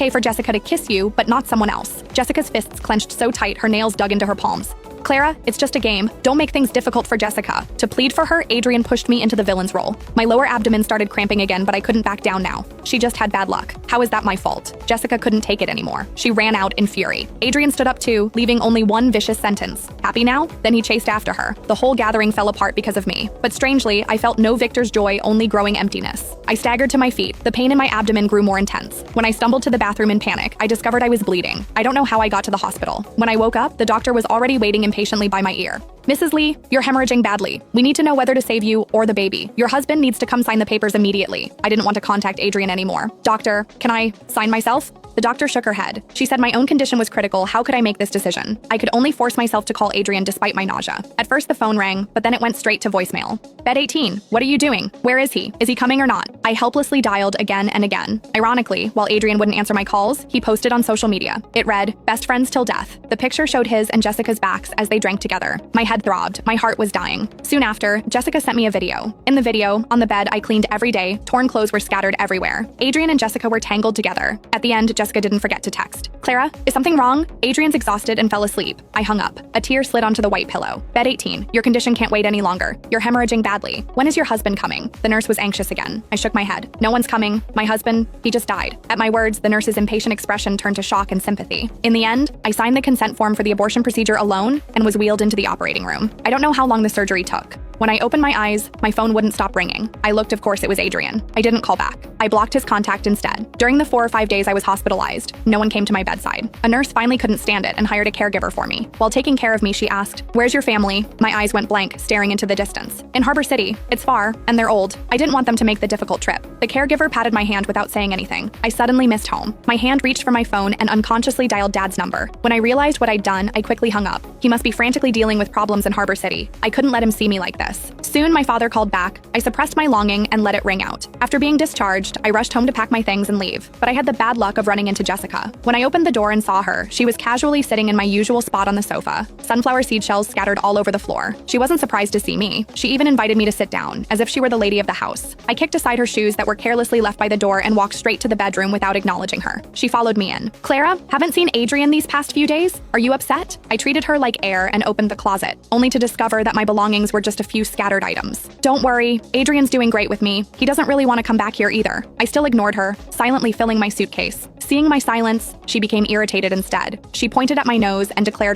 Okay for Jessica to kiss you, but not someone else. Jessica's fists clenched so tight her nails dug into her palms. Clara, it's just a game. Don't make things difficult for Jessica. To plead for her, Adrian pushed me into the villain's role. My lower abdomen started cramping again, but I couldn't back down now. She just had bad luck. How is that my fault? Jessica couldn't take it anymore. She ran out in fury. Adrian stood up too, leaving only one vicious sentence. Happy now? Then he chased after her. The whole gathering fell apart because of me. But strangely, I felt no victor's joy, only growing emptiness. I staggered to my feet. The pain in my abdomen grew more intense. When I stumbled to the bathroom in panic, I discovered I was bleeding. I don't know how I got to the hospital. When I woke up, the doctor was already waiting impatiently by my ear. Mrs. Lee, you're hemorrhaging badly. We need to know whether to save you or the baby. Your husband needs to come sign the papers immediately. I didn't want to contact Adrian anymore. Doctor, can I sign myself? The doctor shook her head. She said my own condition was critical. How could I make this decision? I could only force myself to call Adrian despite my nausea. At first the phone rang, but then it went straight to voicemail. Bed 18, what are you doing? Where is he? Is he coming or not? I helplessly dialed again and again. Ironically, while Adrian wouldn't answer my calls, he posted on social media. It read, "Best friends till death." The picture showed his and Jessica's backs as they drank together. My head throbbed. My heart was dying. Soon after, Jessica sent me a video. In the video, on the bed I cleaned every day, torn clothes were scattered everywhere. Adrian and Jessica were tangled together. At the end, Jessica didn't forget to text. Clara, is something wrong? Adrian's exhausted and fell asleep. I hung up. A tear slid onto the white pillow. Bed 18, your condition can't wait any longer. You're hemorrhaging badly. When is your husband coming? The nurse was anxious again. I shook my head. No one's coming. My husband, he just died. At my words, the nurse's impatient expression turned to shock and sympathy. In the end, I signed the consent form for the abortion procedure alone and was wheeled into the operating room. I don't know how long the surgery took. When I opened my eyes, my phone wouldn't stop ringing. I looked, of course, it was Adrian. I didn't call back. I blocked his contact instead. During the 4 or 5 days I was hospitalized, no one came to my bedside. A nurse finally couldn't stand it and hired a caregiver for me. While taking care of me, she asked, "Where's your family?" My eyes went blank, staring into the distance. "In Harbor City. It's far, and they're old. I didn't want them to make the difficult trip." The caregiver patted my hand without saying anything. I suddenly missed home. My hand reached for my phone and unconsciously dialed Dad's number. When I realized what I'd done, I quickly hung up. He must be frantically dealing with problems in Harbor City. I couldn't let him see me like this. Soon, my father called back. I suppressed my longing and let it ring out. After being discharged, I rushed home to pack my things and leave. But I had the bad luck of running into Jessica. When I opened the door and saw her, she was casually sitting in my usual spot on the sofa. Sunflower seed shells scattered all over the floor. She wasn't surprised to see me. She even invited me to sit down, as if she were the lady of the house. I kicked aside her shoes that were carelessly left by the door and walked straight to the bedroom without acknowledging her. She followed me in. "Clara, haven't seen Adrian these past few days? Are you upset?" I treated her like air and opened the closet, only to discover that my belongings were just a few scattered items. "Don't worry, Adrian's doing great with me. He doesn't really want to come back here either." I still ignored her, silently filling my suitcase. Seeing my silence, she became irritated instead. She pointed at my nose and declared